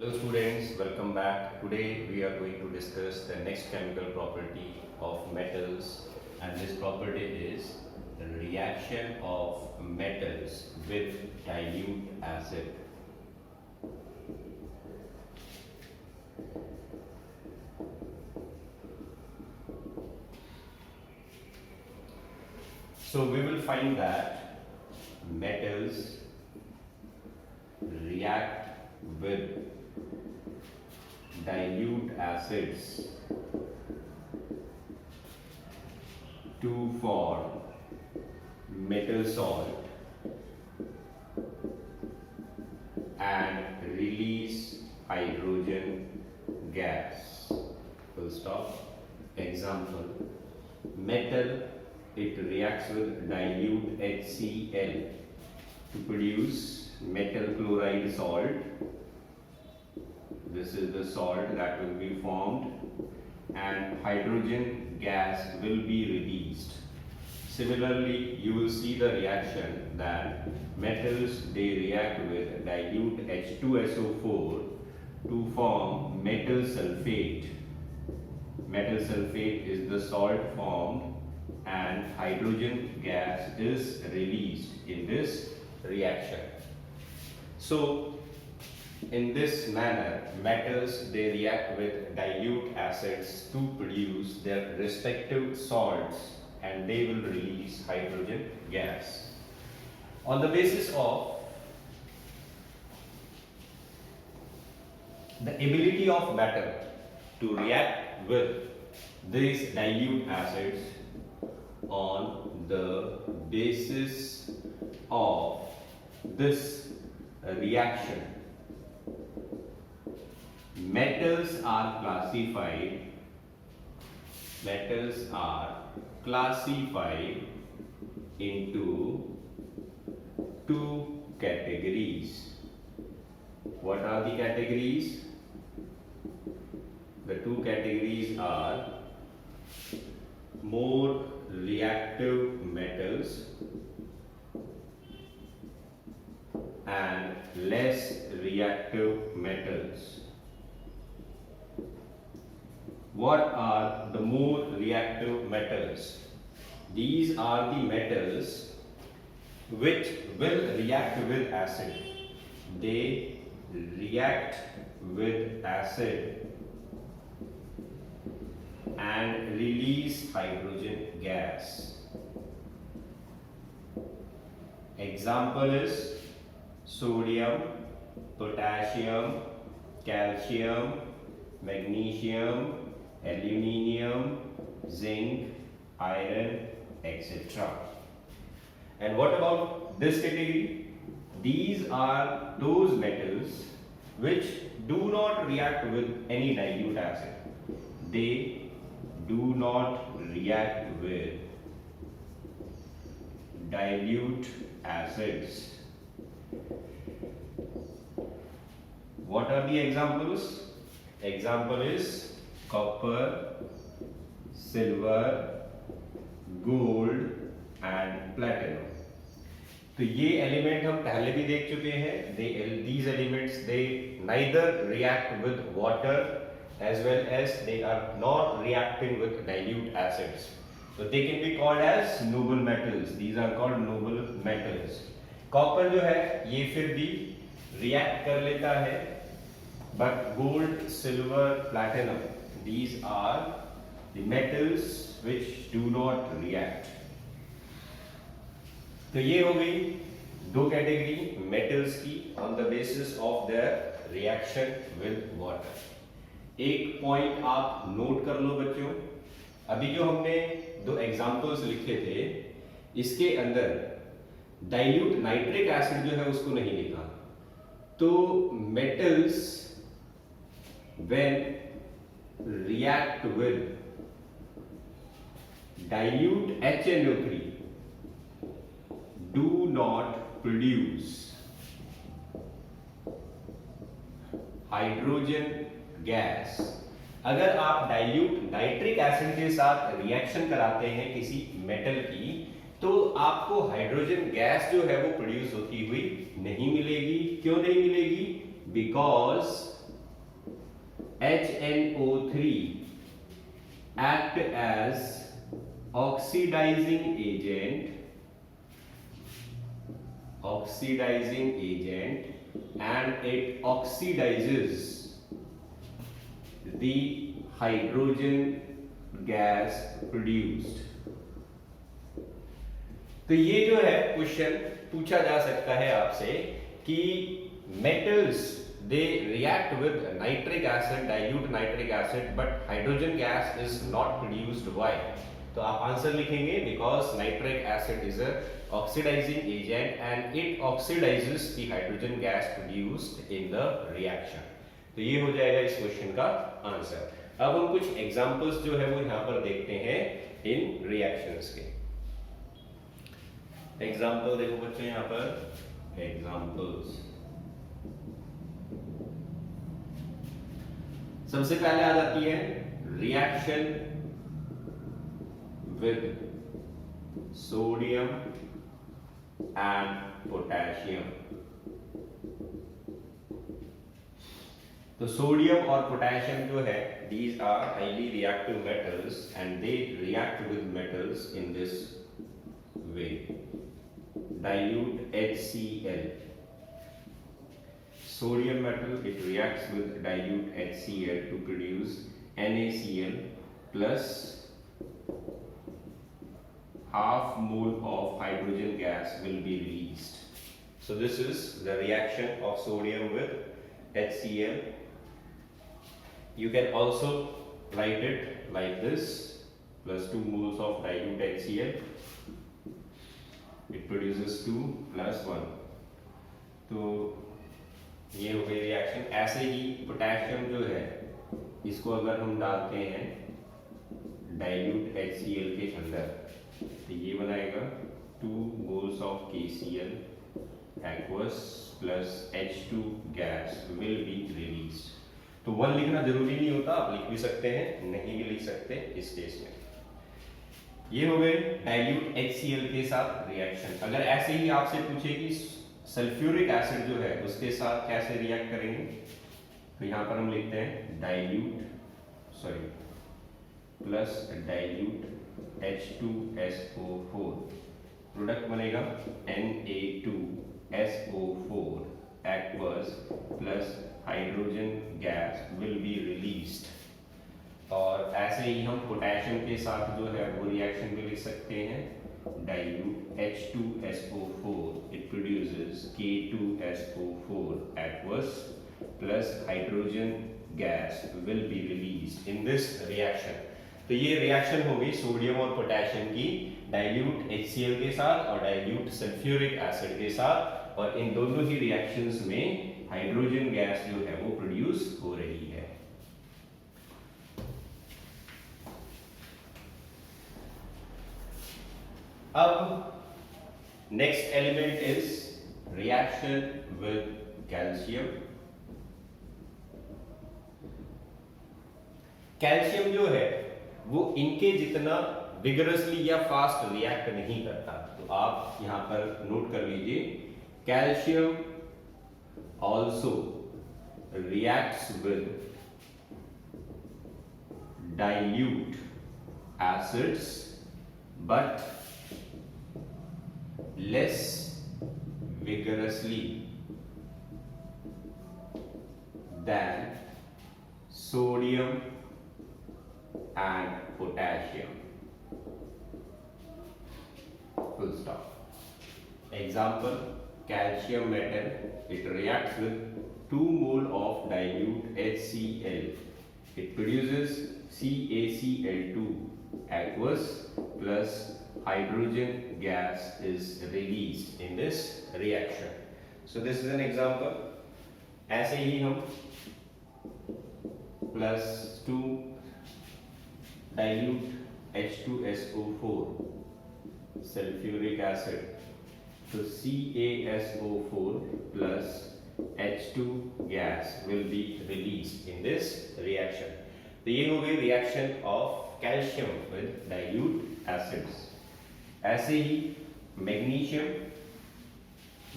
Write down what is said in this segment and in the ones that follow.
Hello students, welcome back. Today we are going to discuss the next chemical property of metals, and this property is the reaction of metals with dilute acid. So we will find that metals react with dilute acids to form metal salt and release hydrogen gas. Full stop. Example: metal, it reacts with dilute HCl to produce metal chloride salt. This is the salt that will be formed, and hydrogen gas will be released. Similarly, you will see the reaction that metals, they react with dilute H2SO4 to form metal sulfate. Metal sulfate is the salt formed, and hydrogen gas is released in this reaction. So in this manner, metals, they react with dilute acids to produce their respective salts, and they will release hydrogen gas. On the basis of the ability of matter to react with these dilute acids, on the basis of this reaction, metals are classified into two categories. What are the categories? The two categories are more reactive metals and less reactive metals. What are the more reactive metals? These are the metals which will react with acid. They react with acid and release hydrogen gas. Example is sodium, potassium, calcium, magnesium, aluminium, zinc, iron, etc. And what about this category? These are those metals which do not react with any dilute acid. They do not react with dilute acids. What are the examples? Example is copper, silver, gold and platinum. तो ये element हम पहले भी देख चुके हैं. These elements, they neither react with water as well as they are not reacting with dilute acids. So they can be called as noble metals. These are called noble metals. Copper जो है ये फिर भी react कर लेता है, but gold, silver, platinum, these are the metals which do not react. तो ये हो गई दो कैटेगरी मेटल्स की on the basis of their reaction with water. एक पॉइंट आप नोट कर लो बच्चों, अभी जो हमने दो एग्जांपल्स लिखे थे, इसके अंदर डाइल्यूट नाइट्रिक एसिड जो है उसको नहीं लिखा. तो metals when react with dilute HNO3 do not produce hydrogen gas. अगर आप डाइल्यूट नाइट्रिक एसिड के साथ रिएक्शन कराते हैं किसी मेटल की, तो आपको हाइड्रोजन गैस जो है वो प्रोड्यूस होती हुई नहीं मिलेगी. क्यों नहीं मिलेगी? Because HNO3 act as oxidizing agent and it oxidizes the hydrogen gas produced. तो ये जो है क्वेश्चन पूछा जा सकता है आपसे कि metals they react with nitric acid, dilute nitric acid, but hydrogen gas is not produced. Why? तो आप आंसर लिखेंगे because nitric acid is a oxidizing agent and it oxidizes the hydrogen gas produced in the reaction. तो ये हो जाएगा इस question का answer. अब हम कुछ एग्जांपल्स जो है वो यहां पर देखते हैं इन रिएक्शंस के. एग्जाम्पल देखो बच्चों, यहां पर एग्जाम्पल्स. सबसे पहले आ जाती है reaction with sodium and potassium. तो सोडियम और पोटेशियम जो है, these are highly reactive metals and they react with metals in this way. Dilute HCl. Sodium metal, it reacts with dilute HCl to produce NaCl plus half mole of hydrogen gas will be released. So this is the reaction of sodium with HCl. You can also write it like this, plus 2 moles of dilute HCl. It produces 2 plus 1. तो ये हो गई reaction. ऐसे ही potassium जो है, इसको अगर हम डालते हैं डाइल्यूट HCl के अंदर, तो ये बनाएगा 2 moles of KCl aqueous plus H2 gas will be released. तो 1 लिखना जरूरी नहीं होता, आप लिख भी सकते हैं, नहीं भी लिख सकते इस केस में. ये हो गए डाइल्यूट HCl के साथ रिएक्शन. अगर ऐसे ही आपसे पूछे कि सल्फ्यूरिक एसिड जो है उसके साथ कैसे रिएक्ट करेंगे, तो यहां पर हम लिखते हैं प्लस डाइल्यूट H2SO4, प्रोडक्ट बनेगा Na2SO4 aqueous plus hydrogen gas will be released. और ऐसे ही हम पोटेशियम के साथ जो है वो रिएक्शन भी लिख सकते हैं. Dilute H2SO4, it produces K2SO4 aqueous plus hydrogen gas will be released in this reaction. तो ये रिएक्शन हो गई सोडियम और पोटेशियम की डाइल्यूट HCl के साथ और डाइल्यूट सल्फ्यूरिक एसिड के साथ, और इन दोनों ही रिएक्शंस में हाइड्रोजन गैस जो है वो प्रोड्यूस हो रही है. अब next element is reaction with calcium. Calcium जो है वो इनके जितना विगरसली या फास्ट रिएक्ट नहीं करता. तो आप यहां पर नोट कर लीजिए, calcium also reacts with dilute acids but less vigorously than sodium and potassium. Full stop. Example, calcium metal, it reacts with 2 mole of dilute HCl. It produces CaCl2 aqueous plus hydrogen gas is released in this reaction. So this is an example. ऐसे ही हम plus 2 dilute H2SO4 sulfuric acid, so CaSO4 plus H2 gas will be released in this reaction. तो ये हो गई reaction of calcium with dilute acids. ऐसे ही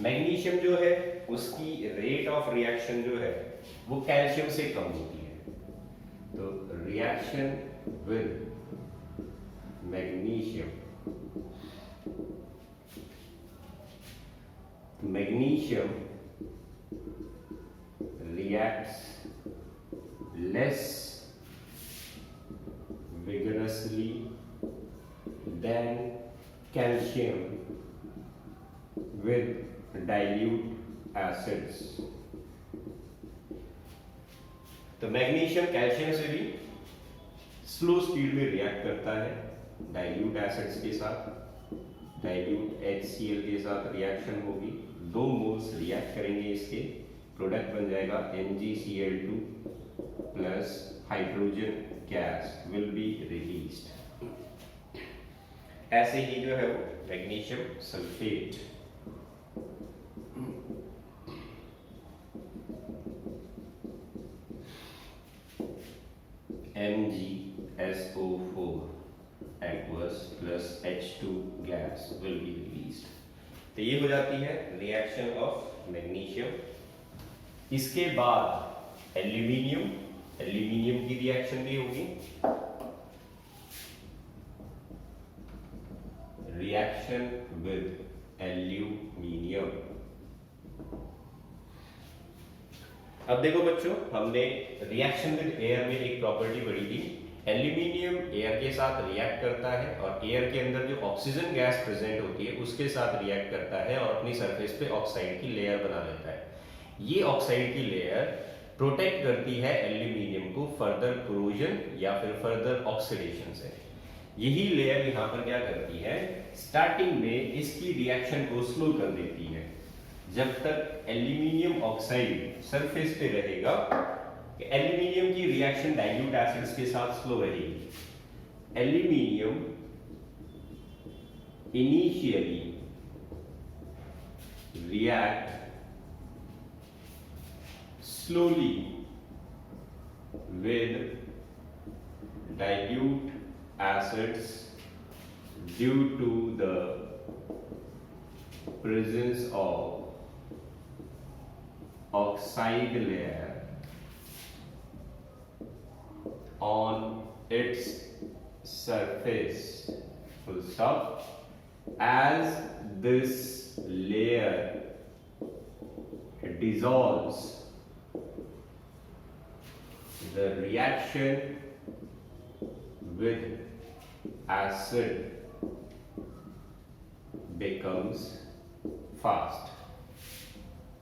magnesium जो है उसकी रेट ऑफ रिएक्शन जो है वो कैल्शियम से कम होती है. तो reaction with magnesium, magnesium reacts less vigorously than calcium with dilute acids. तो मैग्नीशियम कैल्शियम से भी स्लो स्पीड में रिएक्ट करता है डाइल्यूट एसिड्स के साथ। डाइल्यूट HCl के साथ रिएक्शन होगी, 2 मोल्स रिएक्ट करेंगे, इसके प्रोडक्ट बन जाएगा MgCl2 plus hydrogen gas will be released. ऐसे ही जो है वो magnesium sulphate, MgSO4 aqueous plus H2 gas will be released। तो ये हो जाती है रिएक्शन ऑफ मैग्नीशियम। इसके बाद एल्यूमिनियम, एल्यूमिनियम की रिएक्शन भी होगी, रिएक्शन विद एल्यूमिनियम। अब देखो बच्चों, हमने रिएक्शन विद एयर में एक प्रॉपर्टी पढ़ी थी, एल्यूमिनियम एयर के साथ रिएक्ट करता है और एयर के अंदर जो ऑक्सीजन गैस प्रेजेंट होती है उसके साथ रिएक्ट करता है और अपनी सरफेस पे ऑक्साइड की लेयर बना लेता है। ये ऑक्साइड की लेयर प्रोटेक्ट करती है एल्यूमिनियम को फर्दर कोरोजन या फिर फर्दर ऑक्सीडेशन से। यही लेयर यहाँ पर क्या करती है, स्टार्टिंग में इसकी रिएक्शन को स्लो कर देती है। जब तक एल्यूमिनियम ऑक्साइड सरफेस पे रहेगा, एल्यूमिनियम की रिएक्शन डाइल्यूट एसिड्स के साथ स्लो रहेगी। Aluminium initially react slowly with dilute acids due to the presence of oxide layer on its surface. Full stop. As this layer dissolves, the reaction with acid becomes fast.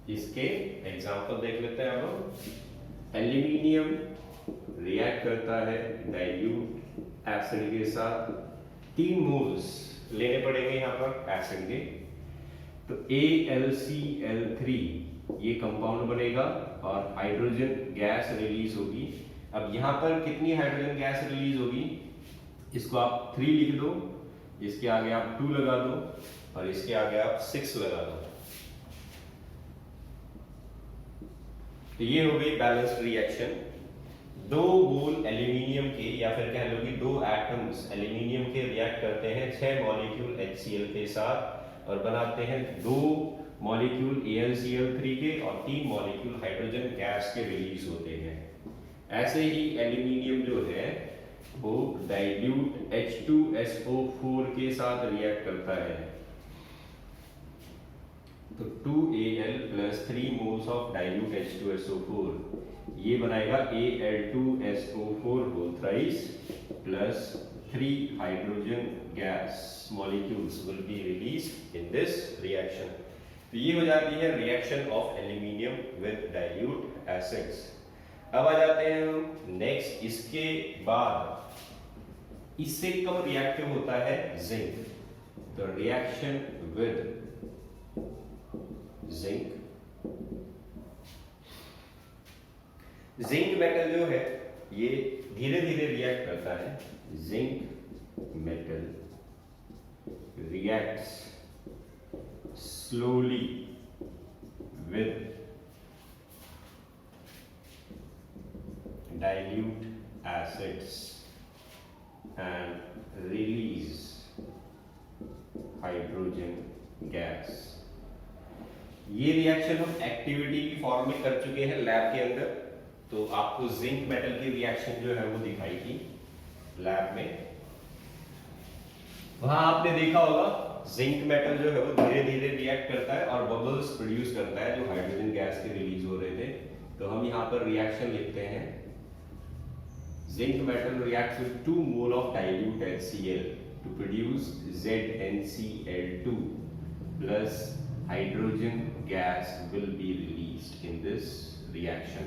इसके example देख लेते हैं अब। Aluminium react करता है dilute acid के साथ, 3 moles लेने पड़ेंगे यहाँ पर एसिड के। तो AlCl3 ये कंपाउंड बनेगा और हाइड्रोजन गैस रिलीज होगी। अब यहाँ पर कितनी हाइड्रोजन गैस रिलीज होगी, इसको आप 3 लिख दो, इसके आगे आप 2 लगा दो और इसके आगे आप 6 लगा दो। तो ये हो गई बैलेंस्ड रिएक्शन। 2 मोल एल्यूमिनियम के या फिर कह लो कि 2 एटम्स एल्यूमिनियम के रिएक्ट करते हैं 6 मॉलिक्यूल HCl के साथ और बनाते हैं 2 मॉलिक्यूल AlCl3 के और 3 मॉलिक्यूल हाइड्रोजन गैस के रिलीज होते हैं। ऐसे ही एल्यूमिनियम जो है वो डाइल्यूट H2SO4 के साथ रिएक्ट करता है। तो 2Al plus 3 moles of dilute H2SO4 ये बनाएगा Al2SO4 whole thrice plus 3 hydrogen gas molecules will be released in this reaction. तो ये हो जाती है reaction of aluminium with dilute acids. अब आ जाते हैं हम नेक्स्ट, इसके बाद इससे कम रिएक्टिव होता है जिंक। तो reaction with zinc, zinc metal जो है ये धीरे धीरे रिएक्ट करता है। Zinc metal reacts slowly with dilute acids and release hydrogen gas। ये रिएक्शन हम एक्टिविटी की फॉर्म में कर चुके हैं लैब के अंदर। तो आपको जिंक मेटल की रिएक्शन जो है वो दिखाई थी लैब में। वहां आपने देखा होगा जिंक मेटल जो है वो धीरे धीरे रिएक्ट करता है और बबल्स प्रोड्यूस करता है जो हाइड्रोजन गैस के रिलीज हो रहे थे। तो हम यहाँ पर रिएक्शन लिखते हैं, zinc metal reacts with 2 mole of dilute HCl to produce ZnCl2 plus hydrogen gas will be released in this reaction.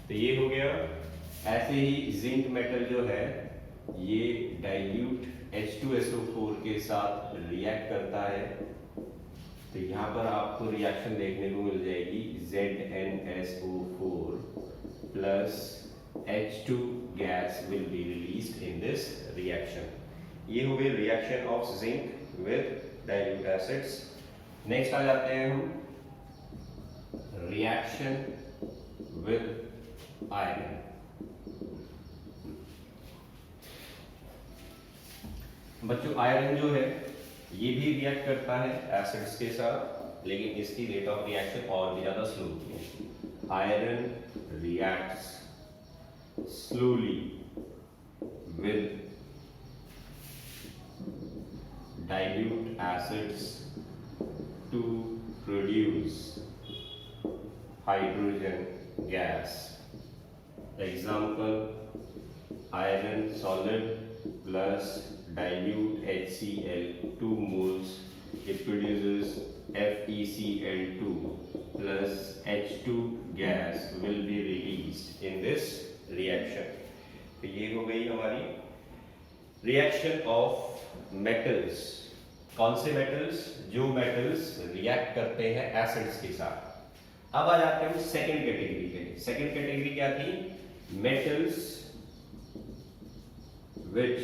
तो ये हो गया। ऐसे ही जिंक मेटल जो है ये डाइल्यूट H2SO4 के साथ रिएक्ट करता है। तो यहाँ पर आपको रिएक्शन देखने को मिल जाएगी ZnSO4 प्लस H2 gas will be released in this reaction. ये हो गई reaction of zinc with dilute acids. Next आ जाते हैं हम रिएक्शन विद आयरन। बच्चों आयरन जो है ये भी रिएक्ट करता है एसिड्स के साथ, लेकिन इसकी रेट ऑफ रिएक्शन और भी ज्यादा स्लो होती है। Iron reacts slowly with dilute acids to produce hydrogen gas. Example, iron solid plus dilute HCl 2 moles, it produces FeCl2 plus H2 gas will be released in this reaction. तो ये हो गई हमारी रिएक्शन ऑफ मेटल्स। कौन से metals? जो metals react करते हैं एसिड्स के साथ। अब आ जाते हैं हम सेकंड कैटेगरी पे। सेकंड कैटेगरी क्या थी? Metals which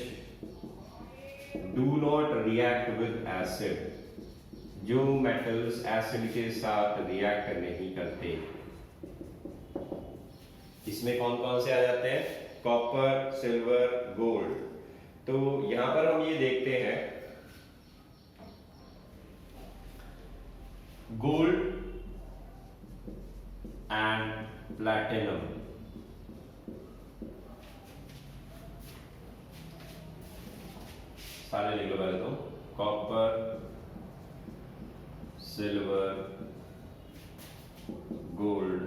do not react with acid. जो मेटल्स एसिड के साथ रिएक्ट नहीं करते। इसमें कौन कौन से आ जाते हैं? Copper, silver, gold. तो यहां पर हम ये देखते हैं गोल्ड एंड प्लैटिनम। सारे लिख लो पहले तो। Copper, silver, gold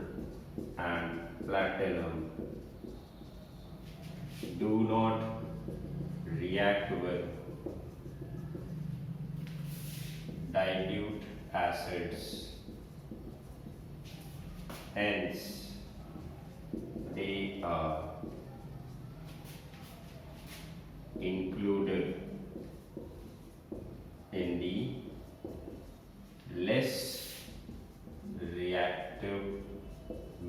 and platinum do not react with dilute acids, hence they are included in the less reactive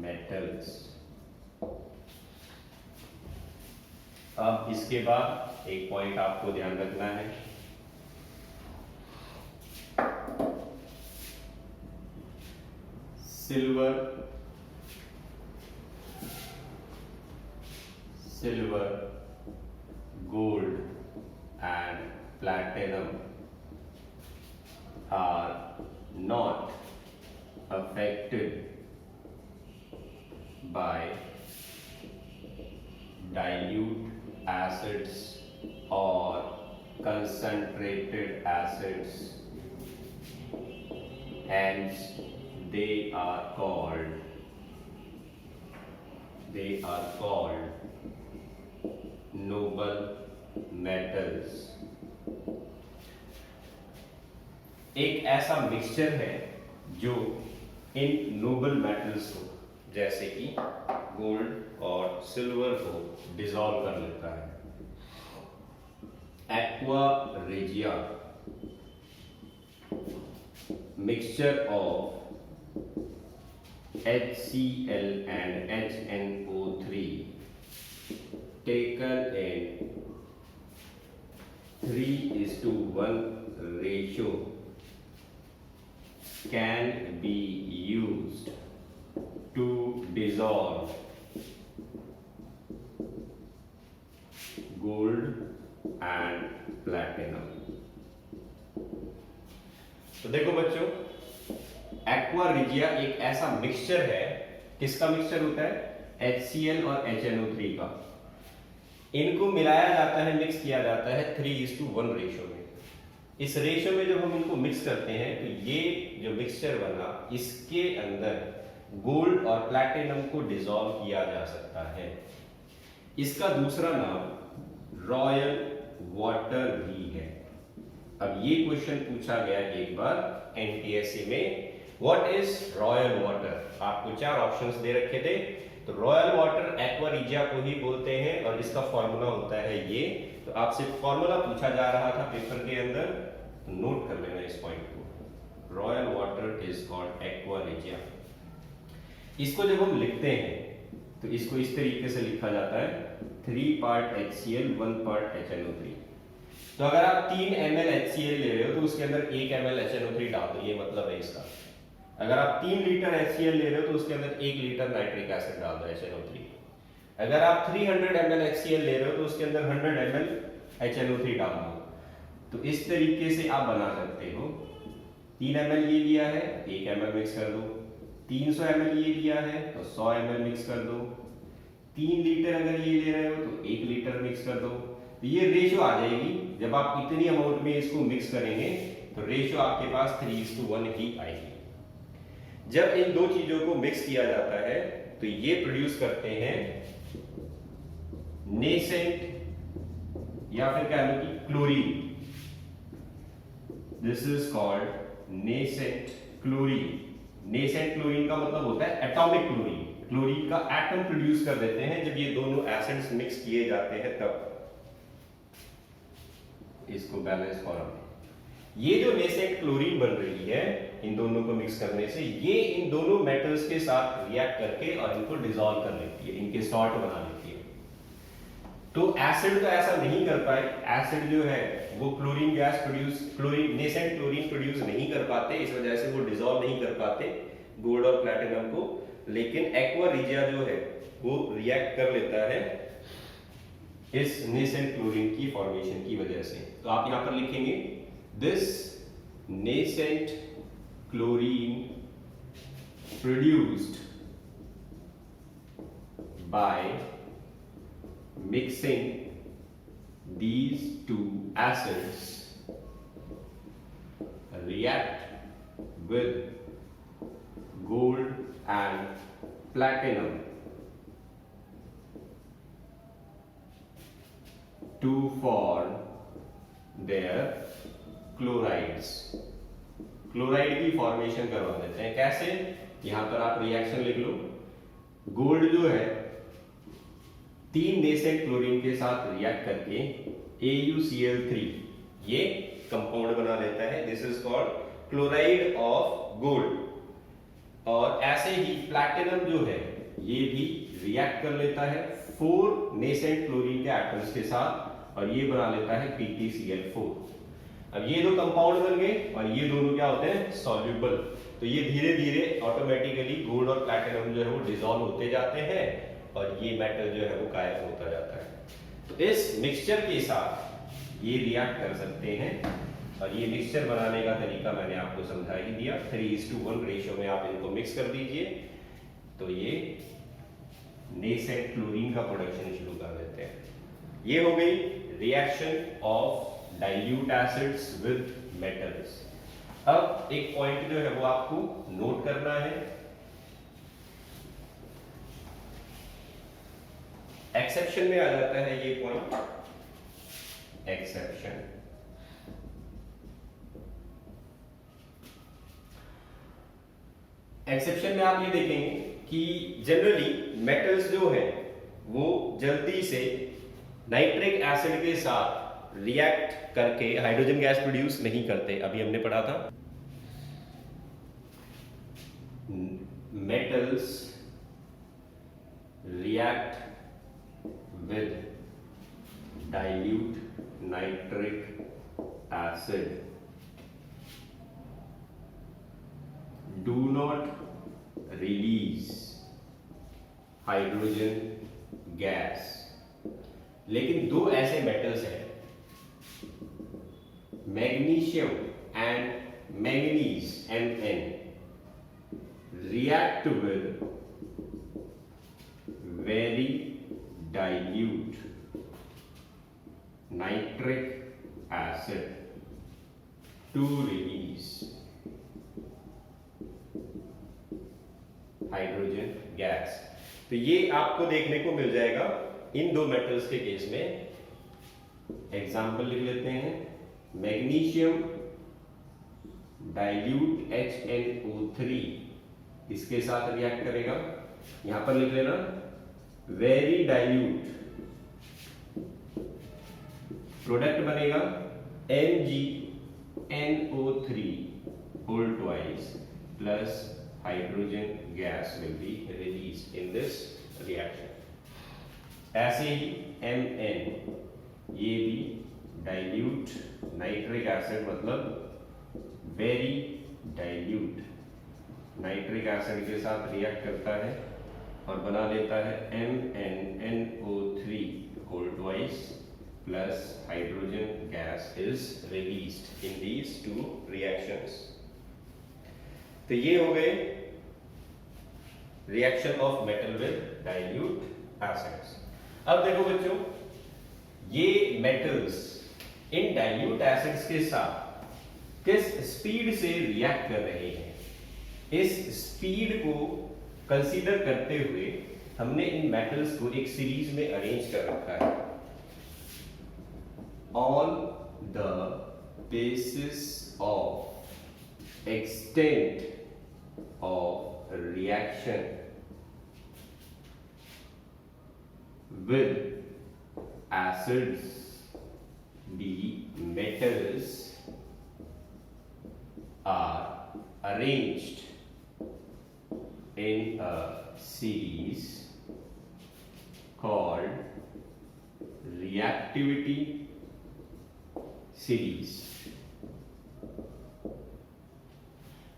metals. अब इसके बाद एक पॉइंट आपको ध्यान रखना है, silver, gold and platinum are not affected by dilute acids or concentrated acids, hence they are called noble metals. एक ऐसा मिक्सचर है जो इन नोबल मेटल्स को, जैसे कि गोल्ड और सिल्वर को डिसॉल्व कर लेता है। Aqua regia, mixture of HCl and HNO3 taken in 3:1 ratio can be used to dissolve gold and platinum. तो देखो बच्चों, एक्वा रिजिया एक ऐसा मिक्सचर है, किसका मिक्सचर होता है? HCl और HNO3 का, इनको मिलाया जाता है, मिक्स किया जाता है 3:1 रेशो में। इस रेशो में जब हम इनको मिक्स करते हैं तो ये जो मिक्सचर बना, इसके अंदर गोल्ड और प्लैटिनम को डिसॉल्व किया जा सकता है। इसका दूसरा नाम रॉयल वाटर भी है। अब ये क्वेश्चन पूछा गया एक बार एनटीएससी में, व्हाट इज रॉयल वाटर? आपको 4 ऑप्शंस दे रखे थे। तो रॉयल वाटर एक्वा रिजिया को ही बोलते हैं और इसका फॉर्मूला होता है ये। तो आपसे फॉर्मूला पूछा जा रहा था पेपर के अंदर, तो नोट कर लेना इस पॉइंट को। Royal water is called aqua regia. इसको जब हम लिखते हैं तो इसको इस तरीके से लिखा जाता है 3 पार्ट HCl 1 पार्ट HNO3। तो अगर आप 3 ml HCl ले रहे हो तो उसके अंदर 1 ml HNO3 डाल दो, ये मतलब है इसका। अगर आप 3 लीटर HCl ले रहे हो तो उसके अंदर 1 लीटर नाइट्रिक एसिड डाल दो HNO3। अगर आप 300 ml HCl ले रहे हो तो उसके अंदर 100 ml HNO3 डाल दो। तो इस तरीके से आप बना सकते हो। 3 ml ये लिया है, 1 ml मिक्स कर दो। 300 ml ये लिया है तो 100 ml मिक्स कर दो। 3 लीटर अगर ये ले रहे हो तो 1 लीटर मिक्स कर दो। तो ये रेशो आ जाएगी। जब आप इतनी अमाउंट में इसको मिक्स करेंगे तो रेशो आपके पास 3:1 ही आएगी। जब इन दो चीजों को मिक्स किया जाता है तो ये प्रोड्यूस करते हैं नेसेंट या फिर कह लो कि chlorine. This is called nascent chlorine. Nascent chlorine का मतलब होता है एटॉमिक क्लोरीन। क्लोरीन का एटम प्रोड्यूस कर देते हैं जब ये दोनों एसिड्स मिक्स किए जाते हैं तब। इसको बैलेंस फॉर्म में ये जो नेसेंट क्लोरीन बन रही है इन दोनों को मिक्स करने से, ये इन दोनों मेटल्स के साथ रिएक्ट करके और इनको डिसॉल्व कर लेती है, इनके सॉल्ट बना लेती है। तो एसिड तो ऐसा नहीं कर पाए। एसिड जो है वो chlorine gas produce, chlorine nascent chlorine produce नहीं कर पाते, इस वजह से वो डिसॉल्व नहीं कर पाते गोल्ड और प्लैटिनम को। लेकिन एक्वा रिजिया जो है वो रिएक्ट कर लेता है इस नेसेंट क्लोरीन की फॉर्मेशन की वजह से। तो आप यहां पर लिखेंगे this nascent chlorine produced by mixing these two acids react with gold and platinum to form their chlorides। Chloride की फॉर्मेशन करवा देते हैं। कैसे? यहां पर आप रिएक्शन लिख लो। गोल्ड जो है 3 नेसेंट क्लोरीन के साथ रिएक्ट करके AuCl3 ये कंपाउंड बना लेता है। This is called chloride of gold. और ऐसे ही प्लैटिनम जो है ये भी रिएक्ट कर लेता है 4 नेसेंट क्लोरीन के एटम्स के साथ और ये बना लेता है PtCl4। अब ये दो कंपाउंड बन गए और ये दोनों क्या होते हैं? सॉल्युबल। तो ये धीरे धीरे ऑटोमेटिकली गोल्ड और प्लैटिनम जो है वो डिसॉल्व होते जाते हैं और ये मेटल जो है वो गायब होता जाता है। तो इस मिक्सचर के साथ ये रिएक्ट कर सकते हैं और ये मिक्सचर बनाने का तरीका मैंने आपको समझा ही दिया। 3:1 रेशियो में आप इनको मिक्स कर दीजिए तो ये नेसेंट क्लोरीन का प्रोडक्शन शुरू कर देते हैं। ये हो गई reaction of dilute acids with metals. अब एक पॉइंट जो है वो आपको नोट करना है। एक्सेप्शन में आ जाता है ये पॉइंट, एक्सेप्शन। एक्सेप्शन में आप ये देखेंगे कि जनरली मेटल्स जो है वो जल्दी से नाइट्रिक एसिड के साथ रिएक्ट करके हाइड्रोजन गैस प्रोड्यूस नहीं करते। अभी हमने पढ़ा था metals react with dilute nitric acid do not release hydrogen gas। लेकिन दो ऐसे मेटल्स हैं magnesium and manganese Mn react with very dilute nitric acid to release hydrogen gas. तो ये आपको देखने को मिल जाएगा इन दो मेटल्स के केस में। एग्जाम्पल लिख लेते हैं, मैग्नीशियम डाइल्यूट HNO3 इसके साथ रिएक्ट करेगा, यहां पर लिख लेना वेरी डाइल्यूट, प्रोडक्ट बनेगा MgNO3 whole twice plus hydrogen gas will be released in this reaction। ऐसे ही Mn, ये भी डाइल्यूट नाइट्रिक एसिड मतलब वेरी डाइल्यूट नाइट्रिक एसिड के साथ रिएक्ट करता है और बना लेता है MnNO3 whole twice plus hydrogen gas is released in these two reactions। तो ये हो गए reaction of metal with dilute acids. अब देखो बच्चों, ये मेटल्स इन डाइल्यूट एसिड्स के साथ किस स्पीड से रिएक्ट कर रहे हैं, इस स्पीड को कंसीडर करते हुए हमने इन मेटल्स को एक सीरीज में अरेंज कर रखा है। On the basis of extent of reaction with acids, the metals are arranged in a series called reactivity series.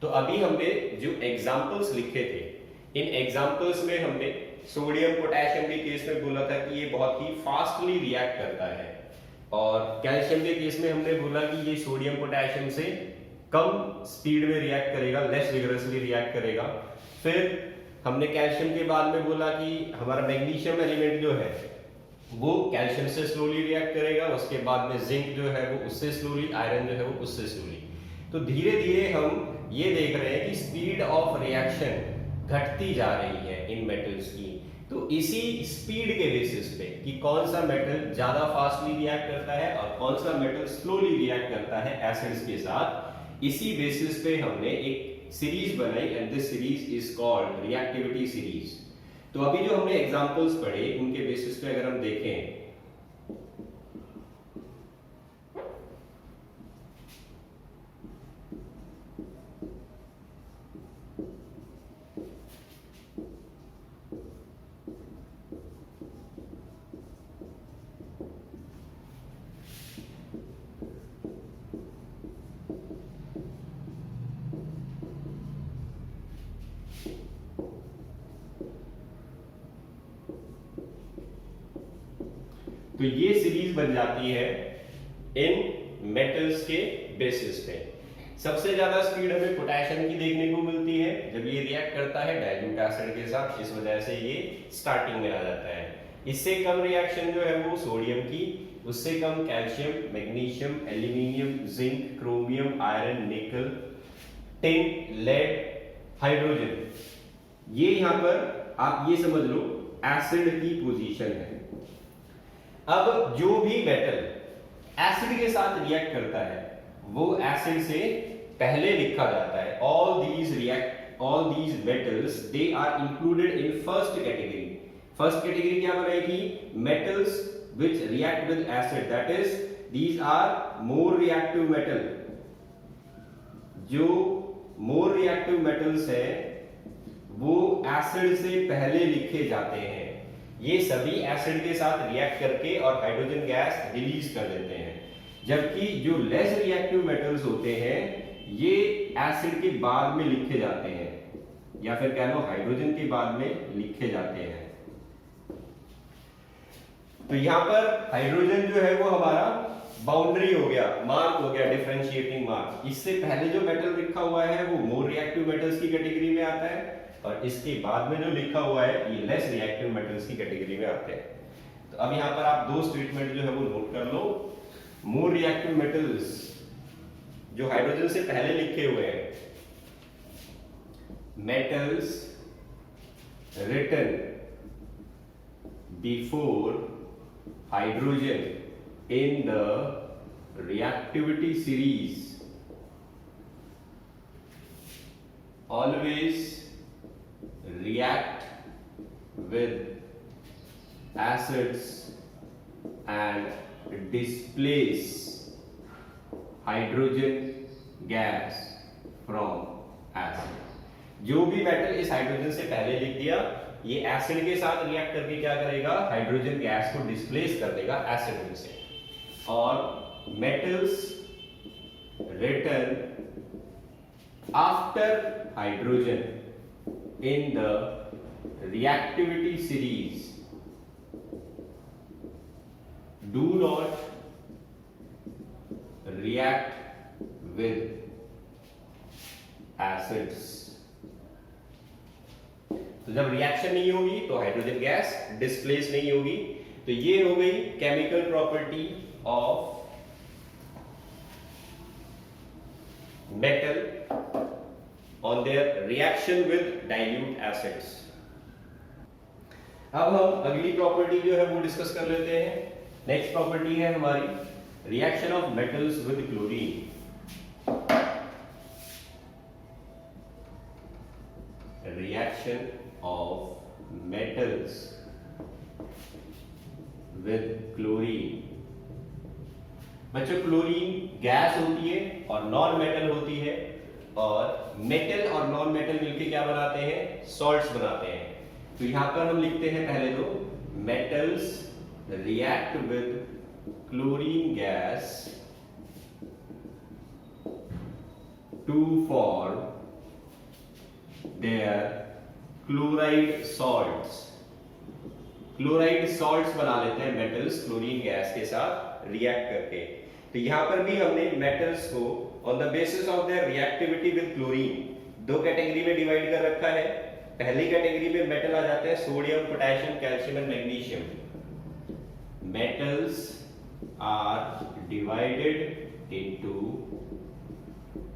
तो अभी हमने जो एग्जाम्पल्स लिखे थे, इन एग्जाम्पल्स में हमने सोडियम पोटेशियम के केस में बोला था कि ये बहुत ही फास्टली रिएक्ट करता है, और कैल्शियम के केस में हमने बोला कि ये सोडियम पोटेशियम से कम स्पीड में रिएक्ट करेगा, लेस विगरसली रिएक्ट करेगा। फिर हमने कैल्शियम के बाद में बोला कि हमारा मैग्नीशियम एलिमेंट जो है वो कैल्शियम से स्लोली रिएक्ट करेगा, उसके बाद में जिंक जो है वो उससे स्लोली, आयरन जो है वो उससे स्लोली। तो धीरे धीरे हम ये देख रहे हैं कि स्पीड ऑफ रिएक्शन घटती जा रही है इन मेटल्स की। तो इसी स्पीड के बेसिस पे कि कौन सा मेटल ज्यादा फास्टली रिएक्ट करता है और कौन सा मेटल स्लोली रिएक्ट करता है एसिड्स के साथ, इसी बेसिस पे हमने एक सीरीज बनाई and this series is called reactivity series. तो अभी जो हमने एग्जांपल्स पढ़े उनके बेसिस पे अगर हम देखें, तो ये सीरीज बन जाती है इन मेटल्स के बेसिस पे। सबसे ज्यादा स्पीड हमें पोटेशियम की देखने को मिलती है जब ये रिएक्ट करता है डाइल्यूट एसिड के साथ, इस वजह से ये स्टार्टिंग में आ जाता है। इससे कम रिएक्शन जो है वो सोडियम की, उससे कम calcium, magnesium, aluminium, zinc, chromium, iron, nickel, tin, lead, hydrogen. ये यहां पर आप ये समझ लो एसिड की पोजीशन है। अब जो भी मेटल एसिड के साथ रिएक्ट करता है वो एसिड से पहले लिखा जाता है। all these metals they are included in first category। First category क्या बनेगी? metals which react with acid, that is these are more reactive metal। जो more reactive metals है वो एसिड से पहले लिखे जाते हैं। ये सभी एसिड के साथ रिएक्ट करके और हाइड्रोजन गैस रिलीज कर देते हैं, जबकि जो लेस रिएक्टिव मेटल्स होते हैं ये एसिड के बाद में लिखे जाते हैं, या फिर कह लो हाइड्रोजन के बाद में लिखे जाते हैं। तो यहां पर हाइड्रोजन जो है वो हमारा बाउंड्री हो गया, मार्क हो गया, डिफरेंशिएटिंग मार्क। इससे पहले जो मेटल लिखा हुआ है वो मोर रिएक्टिव मेटल्स की कैटेगरी में आता है, और इसके बाद में जो लिखा हुआ है ये लेस रिएक्टिव मेटल्स की कैटेगरी में आते हैं। तो अब यहाँ पर आप दो स्टेटमेंट जो है वो नोट कर लो। मोर रिएक्टिव मेटल्स जो हाइड्रोजन से पहले लिखे हुए हैं, metals written before hydrogen in the reactivity series always react with acids and displace hydrogen gas from acid। जो भी मेटल इस हाइड्रोजन से पहले लिख दिया ये एसिड के साथ रिएक्ट करके क्या करेगा, हाइड्रोजन गैस को डिस्प्लेस कर देगा एसिड में से। और metals written after hydrogen in the reactivity series do not react with acids. तो जब रिएक्शन नहीं होगी तो हाइड्रोजन गैस डिस्प्लेस नहीं होगी। तो ये हो गई chemical property of metal on their reaction with dilute acids. अब हम अगली प्रॉपर्टी जो है वो डिस्कस कर लेते हैं। नेक्स्ट प्रॉपर्टी है हमारी reaction of metals with chlorine. Reaction of metals with chlorine। बच्चों क्लोरीन गैस होती है और नॉन मेटल होती है, और मेटल और नॉन मेटल मिलके क्या बनाते हैं, सॉल्ट्स बनाते हैं। तो यहां पर हम लिखते हैं पहले तो metals react with chlorine gas to form their chloride salts. Chloride salts बना लेते हैं मेटल्स क्लोरीन गैस के साथ रिएक्ट करके। तो यहां पर भी हमने मेटल्स को on the basis of their reactivity with chlorine दो कैटेगरी में डिवाइड कर रखा है। पहली कैटेगरी में मेटल आ जाते हैं sodium, potassium, calcium and magnesium. Metals are divided into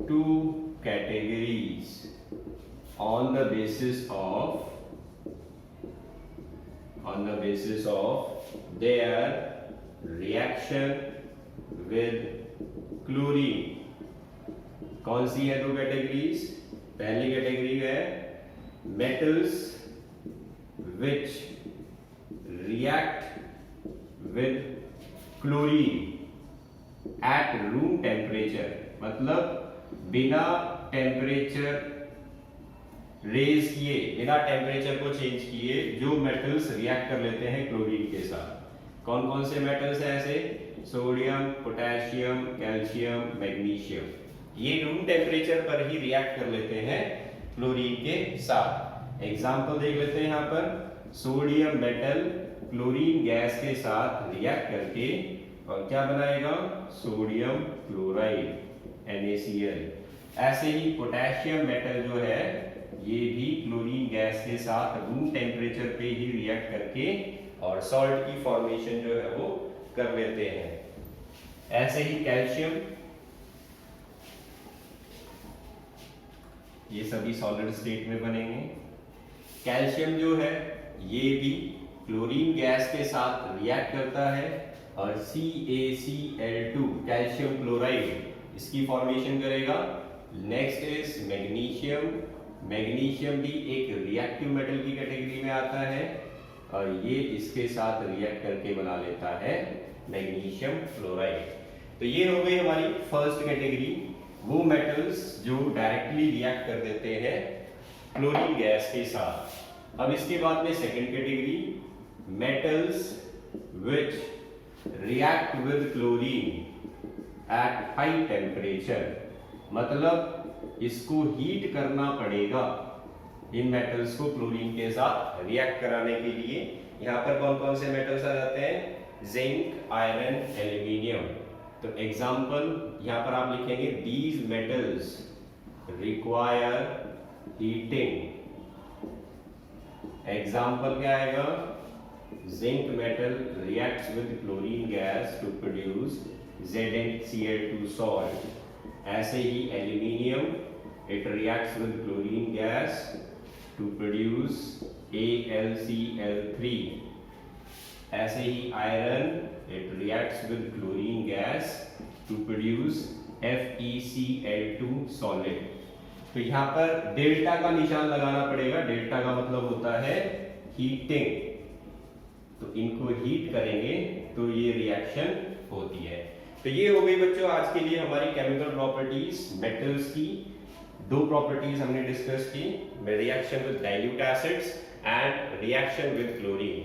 two categories on the basis of their reaction with chlorine। कौन सी है दो कैटेगरीज? पहली कैटेगरी है metals which react with chlorine at room temperature, मतलब बिना टेम्परेचर रेज किए, बिना temperature को चेंज किए जो मेटल्स रिएक्ट कर लेते हैं क्लोरीन के साथ। कौन कौन से मेटल्स हैं ऐसे? Sodium, potassium, calcium, magnesium. ये रूम टेम्परेचर पर ही रिएक्ट कर लेते हैं क्लोरीन के साथ। एग्जांपल देख लेते हैं यहाँ पर। सोडियम मेटल क्लोरीन गैस के साथ रिएक्ट करके और क्या बनाएगा, सोडियम क्लोराइड NaCl। ऐसे ही पोटेशियम मेटल जो है ये भी क्लोरीन गैस के साथ रूम टेम्परेचर पे ही रिएक्ट करके और सॉल्ट की फॉर्मेशन जो है वो कर लेते हैं। ऐसे ही कैल्शियम, ये सभी सॉलिड स्टेट में बनेंगे। कैल्शियम जो है ये भी क्लोरीन गैस के साथ रिएक्ट करता है और CaCl2 कैल्शियम क्लोराइड इसकी फॉर्मेशन करेगा। Next is magnesium. मैग्नीशियम भी एक रिएक्टिव मेटल की कैटेगरी में आता है और ये इसके साथ रिएक्ट करके बना लेता है मैग्नीशियम फ्लोराइड। तो ये हो गई हमारी फर्स्ट कैटेगरी, वो मेटल्स जो डायरेक्टली रिएक्ट कर देते हैं क्लोरीन गैस के साथ। अब इसके बाद में second category, metals which react with chlorine at high temperature, मतलब इसको हीट करना पड़ेगा इन मेटल्स को क्लोरीन के साथ रिएक्ट कराने के लिए। यहाँ पर कौन कौन से मेटल्स आ जाते हैं, जिंक, आयरन, एल्यूमिनियम। तो एग्जांपल यहाँ पर आप लिखेंगे these metals require heating example क्या आएगा, zinc metal reacts with chlorine gas to produce ZnCl2 salt. ऐसे ही aluminium, it reacts with chlorine gas to produce AlCl3। ऐसे ही iron, it reacts with chlorine gas to produce FeCl2 solid. तो यहाँ पर delta का निशान लगाना पड़ेगा। डेल्टा का मतलब होता है हीटिंग। तो इनको हीट करेंगे तो ये रिएक्शन होती है। तो ये हो गई बच्चों आज के लिए हमारी केमिकल प्रॉपर्टीज मेटल्स की। दो प्रॉपर्टीज हमने डिस्कस की, reaction with dilute acids and reaction with chlorine.